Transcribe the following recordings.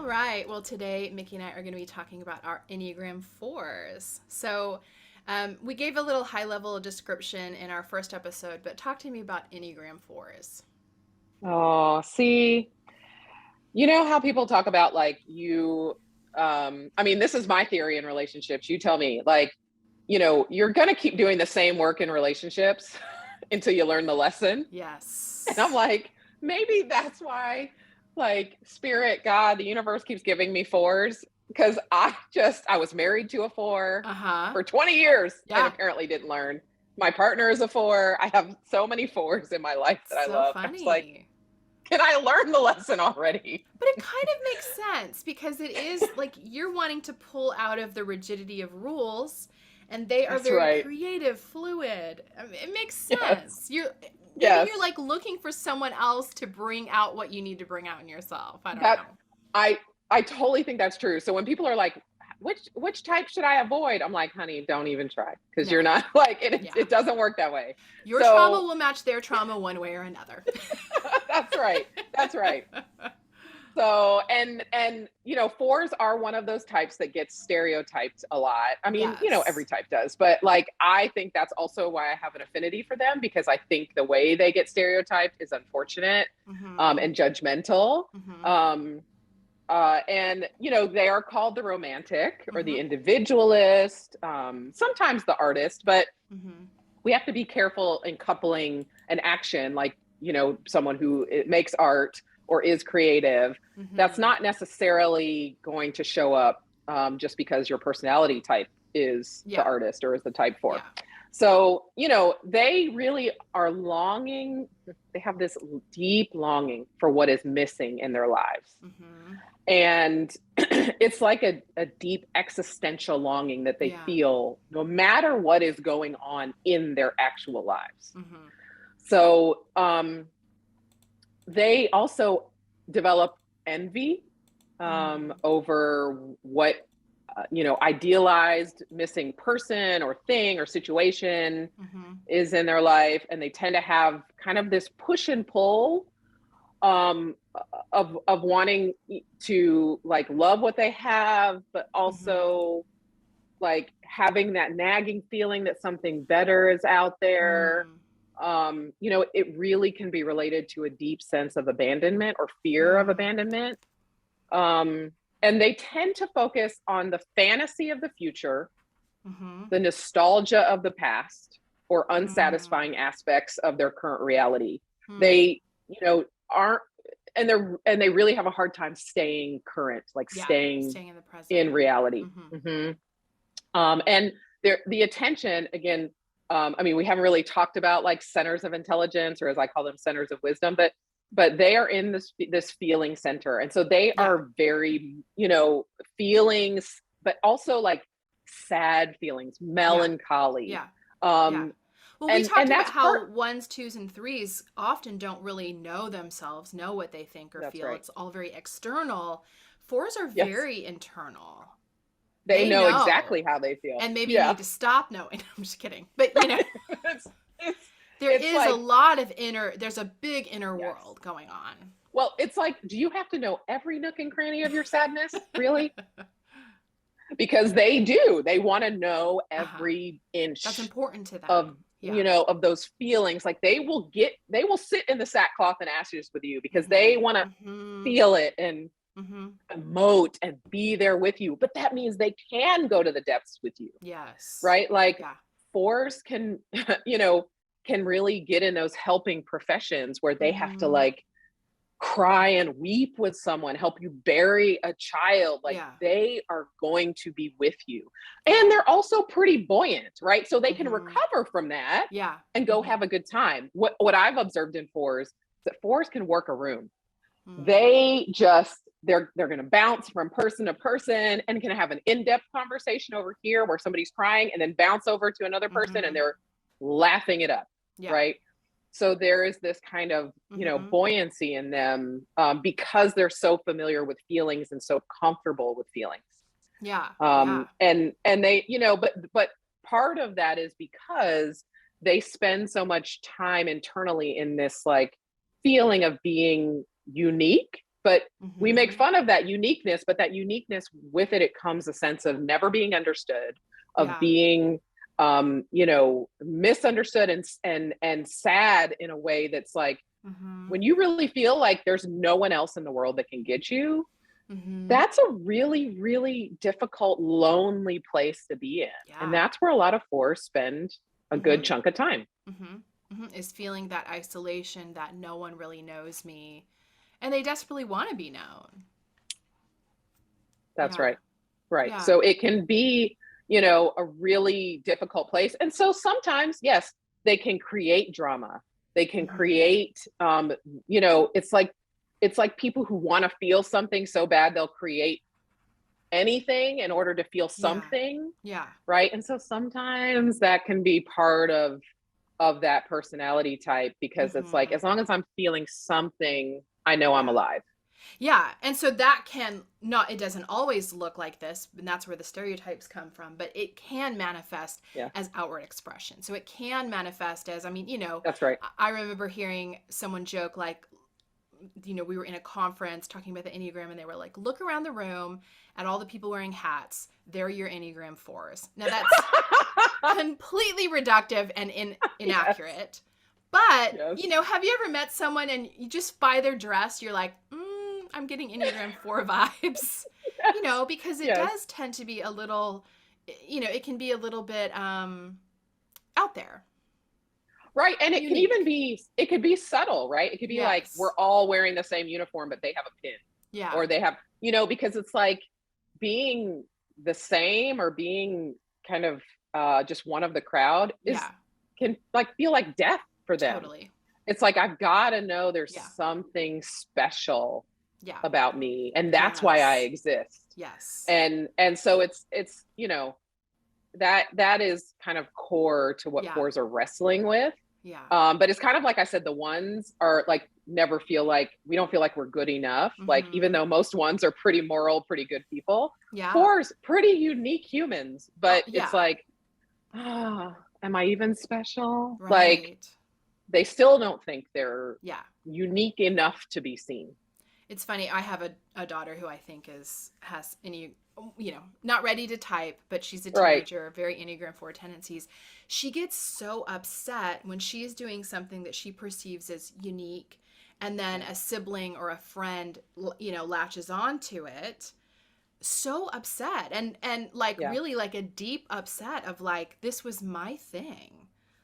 right. Well, today, Micky and I are going to be talking about our Enneagram Fours. So, we gave a little high level description in our first episode, but talk to me about Enneagram Fours. Oh, see, you know how people talk about like this is my theory in relationships. You tell me, like, you're going to keep doing the same work in relationships until you learn the lesson. And I'm Yes. like, maybe that's why, like, spirit, God, the universe keeps giving me fours because I was married to a four Uh huh. for 20 years and Yeah. apparently didn't learn. My partner is a four. I have so many fours in my life that I So love. I was like, funny. can I learn the lesson already? But it kind of makes sense because it is like you're wanting to pull out of the rigidity of rules, and they are That's very right. creative, fluid. I mean, it makes Yes. sense. You're Yes. like looking for someone else to bring out what you need to bring out in yourself. I don't That know. I I totally think that's true. So when people are like, which type should I avoid? I'm like, honey, don't even try because Yeah. you're not like Yeah. it doesn't work that way. Your trauma So will match their trauma one way or another. that's right. That's right. So fours are one of those types that gets stereotyped a lot. I mean, every Yes. type does, but like I think that's also why I have an affinity for them because I think the way they get stereotyped is unfortunate Mm-hmm. and judgmental. Mm-hmm. Um, they are called the romantic or the Mm-hmm. individualist, sometimes the artist, but Mm-hmm. we have to be careful in coupling an action like, someone who makes art or is creative. That's Mm-hmm. not necessarily going to show up just because your personality type is the Yeah. artist or is the type four. Yeah. So, they really are longing. They have this deep longing for what is missing in their lives. Mm-hmm. And it's like a deep existential longing that they Yeah. feel no matter what is going on in their actual lives. Mm-hmm. So they also develop envy Mm-hmm. over what, idealized missing person or thing or situation Mm-hmm. is in their life. And they tend to have kind of this push and pull um of wanting to like love what they have but Mm-hmm. also like having that nagging feeling that something better is out there. Mm. It really can be related to a deep sense of abandonment or fear of Mm. abandonment. um and they tend to focus on the fantasy of the future, Mhm. the nostalgia of the past, or Mm. unsatisfying aspects of their current reality. Hmm. They, aren't, and they really have a hard time staying current, like Yeah, staying staying in the in present. reality. Mhm. And the attention again. We haven't really talked about like centers of intelligence, or as I call them, centers of wisdom, but they are in this feeling center, and so they Yeah. are very, feelings, but also like sad feelings, Yeah. melancholy. Yeah. Yeah. Um, Well, we and talked about that's how part. ones, twos, and threes often don't really know themselves, know what they think or That's feel. right. It's all very external. Fours are Yes, very internal. they They know know exactly how they feel. and maybe Yeah. need to stop knowing. I'm just kidding. But, it's it's there it's is a like lot of there's a big inner yes. world going on. Well, it's like, do you have to know every nook and cranny of your sadness? Really? Because they do. They want to know Uh-huh. every That's inch important to of, them. Yeah. of those feelings. Like they will sit in the sackcloth and ashes with you because they Mhm. want to Mhm. feel it and Mhm. emote and be there with you. But that means they can go to the depths with you, Yes. right? Like Yeah. fours can, you know, can really get in those helping professions where they have to Mhm. like cry and weep with someone, help you bury a child. Like Yeah. they are going to be with you. And Yeah. they're also pretty buoyant, right? So they can Mhm. recover from that Yeah. and go Mhm. have a good time. What I've observed in fours is that fours can work a room. Mm. They're going to bounce from person to person and can have an in-depth conversation over here where somebody's crying and then bounce over to another person and Mhm. they're laughing it up, Yeah. right? So there is this kind of, Mhm. buoyancy in them because they're so familiar with feelings and so comfortable with feelings. Yeah. Yeah. And they, but part of that is because they spend so much time internally in this like feeling of being unique, but we make fun of that uniqueness, but that uniqueness, with it comes a sense of never being understood, of being, you know, misunderstood and sad in a way that's like, when you really feel like there's no one else in the world that can get you, that's a really, really difficult, lonely place to be in. Yeah. And that's where a lot of fours spend a good chunk of time. Is feeling that isolation, that no one really knows me, and they desperately want to be known. That's right. Right. Yeah. So it can be, you know, a really difficult place. And so sometimes, yes, they can create drama. They can create, you know, it's like people who want to feel something so bad, they'll create anything in order to feel something. Yeah. Right. And so sometimes that can be part of that personality type, because it's like, as long as I'm feeling something, I know I'm alive. Yeah. And so that can not, it doesn't always look like this, and that's where the stereotypes come from, but it can manifest as outward expression. So it can manifest as, I mean, you know, that's right. I remember hearing someone joke, like, you know, we were in a conference talking about the Enneagram, and they were like, look around the room at all the people wearing hats. They're your Enneagram fours. Now that's completely reductive and inaccurate. But, you know, have you ever met someone and you just by their dress, you're like, I'm getting Enneagram 4 vibes, you know, because it does tend to be a little, you know, it can be a little bit out there. Right. And it can even be, it could be subtle, right? It could be like, we're all wearing the same uniform, but they have a pin. Yeah. Or they have, you know, because it's like being the same or being kind of just one of the crowd can like feel like death for them. Totally. It's like, I've got to know there's something special about me, and that's why I exist. Yes. And so it's, you know, that is kind of core to what fours are wrestling with. Yeah. But it's kind of like I said, the ones are like, never feel like, we don't feel like we're good enough. Like, even though most ones are pretty moral, pretty good people, fours, pretty unique humans, but it's like, am I even special? Right. Like, they still don't think they're unique enough to be seen. It's funny. I have a daughter who I think has any, you know, not ready to type, but she's a teenager, very Enneagram 4 tendencies. She gets so upset when she is doing something that she perceives as unique, and then a sibling or a friend, you know, latches onto it. So upset and like really like a deep upset of like, this was my thing.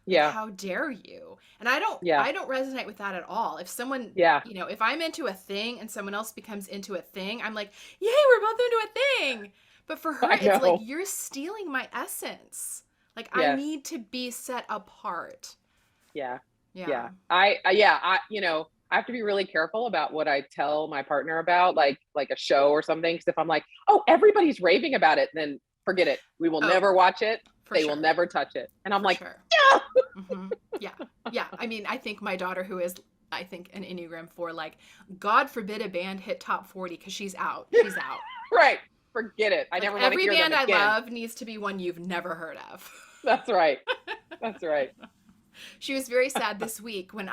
Like, how dare you? And I don't resonate with that at all. If someone, you know, if I'm into a thing and someone else becomes into a thing, I'm like, yay, we're both into a thing. But for her, it's like, you're stealing my essence. Like, I need to be set apart. Yeah. I, you know, I have to be really careful about what I tell my partner about, like a show or something. Because if I'm like, oh, everybody's raving about it, then forget it. We will never watch it. They will never touch it. And I'm like, yeah. I mean, I think my daughter, who is, I think, an Enneagram 4, like, God forbid a band hit top 40, because she's out. She's out. Right. Forget it. I never want to hear them again. Every band I love needs to be one you've never heard of. That's right. That's right. She was very sad this week when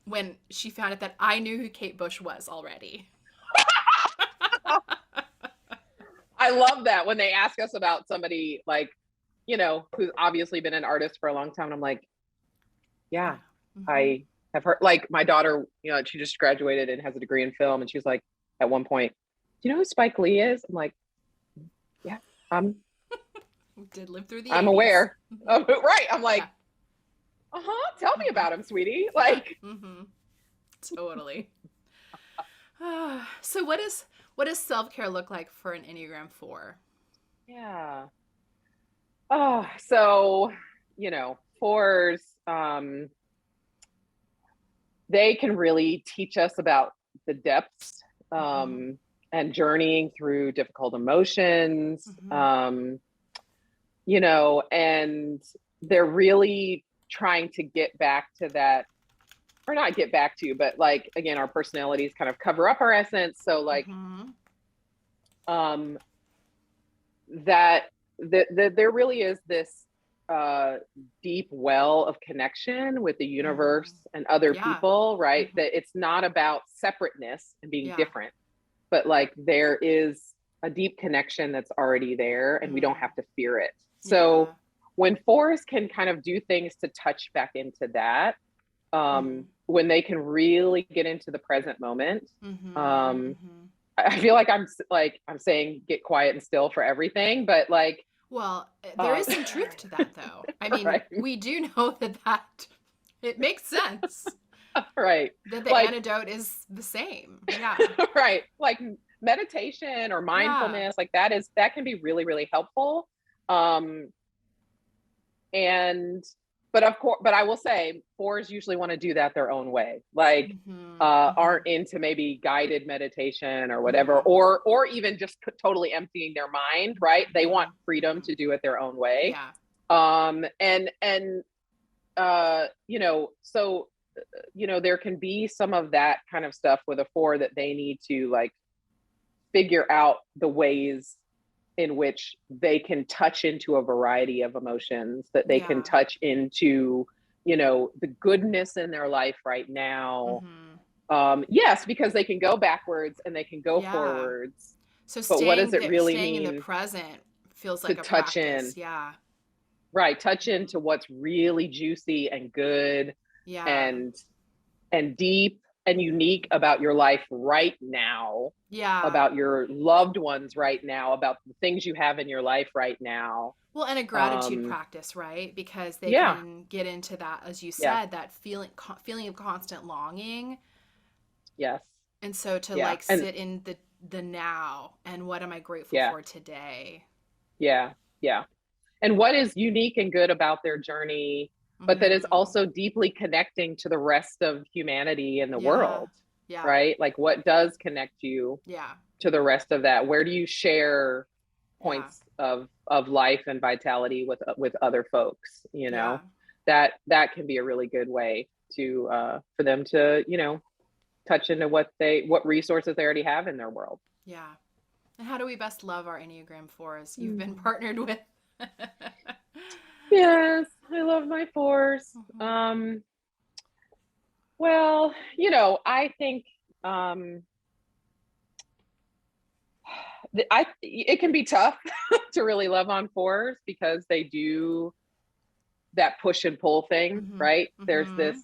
when she found out that I knew who Kate Bush was already. I love that when they ask us about somebody, like, you know, who's obviously been an artist for a long time. And I'm like, I have heard, like, my daughter, you know, she just graduated and has a degree in film. And she's like, at one point, do you know who Spike Lee is? I'm like, yeah, did live through the I'm 80s. Aware. Right. I'm like, tell me about him, sweetie. Like, totally. So what does self-care look like for an Enneagram 4? Yeah. Oh, so, you know, fours, they can really teach us about the depths, and journeying through difficult emotions, you know, and they're really trying to get back to that, or not get back to, but like, again, our personalities kind of cover up our essence. So like, that there really is this deep well of connection with the universe and other people, right? That it's not about separateness and being different, but like there is a deep connection that's already there and we don't have to fear it. So when fours can kind of do things to touch back into that, when they can really get into the present moment, I feel like I'm saying get quiet and still for everything, but like, well, there is some truth to that though. I mean, we do know that it makes sense. Right. That the antidote is the same. Yeah. Right. Like meditation or mindfulness, like that can be really, really helpful. But I will say fours usually want to do that their own way. Like, aren't into maybe guided meditation or whatever, or even just totally emptying their mind, right? They want freedom to do it their own way. There can be some of that kind of stuff with a four that they need to like figure out the ways in which they can touch into a variety of emotions, that they can touch into, the goodness in their life right now. Yes, because they can go backwards and they can go forwards. So but what does it really staying mean in the present feels like a touch practice. in? Right. Touch into what's really juicy and good and deep and unique about your life right now. About your loved ones right now, about the things you have in your life right now. Well, and a gratitude practice, right? Because they can get into that, as you said, that feeling of constant longing. Yes. And so to sit in the now and what am I grateful for today? Yeah. Yeah. And what is unique and good about their journey, but that is also deeply connecting to the rest of humanity and the world. Right? Like what does connect you to the rest of that? Where do you share points of life and vitality with other folks? That can be a really good way to for them to, touch into what resources they already have in their world. Yeah. And how do we best love our Enneagram fours you've been partnered with? Yes, I love my fours. Well, I think it can be tough to really love on fours because they do that push and pull thing, right? There's this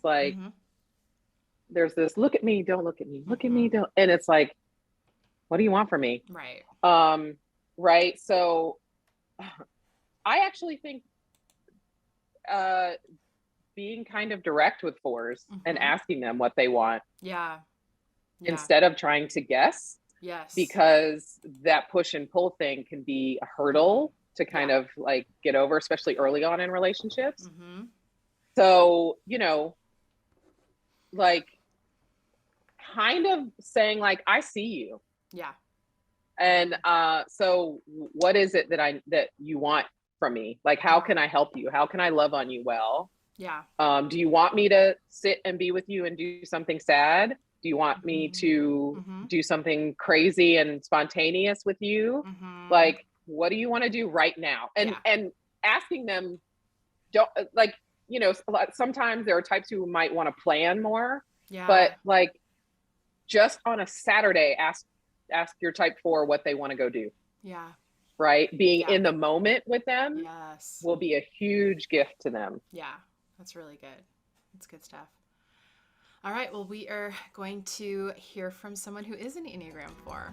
there's this look at me, don't look at me, look at me, don't, and it's like, what do you want from me? Right. Right. So I actually think being kind of direct with fours and asking them what they want. Instead of trying to guess. Yes. Because that push and pull thing can be a hurdle to kind of like get over, especially early on in relationships. So, like kind of saying like, I see you. Yeah. And so what is it that you want from me? Like, how can I help you? How can I love on you well? Yeah. Do you want me to sit and be with you and do something sad? Do you want me to do something crazy and spontaneous with you? Like, what do you want to do right now? And asking them, don't like, sometimes there are types who might want to plan more, but like just on a Saturday, ask your type 4 what they want to go do. Yeah. Right. Being in the moment with them yes. will be a huge gift to them. Yeah. That's really good. That's good stuff. All right. Well, we are going to hear from someone who is an Enneagram 4.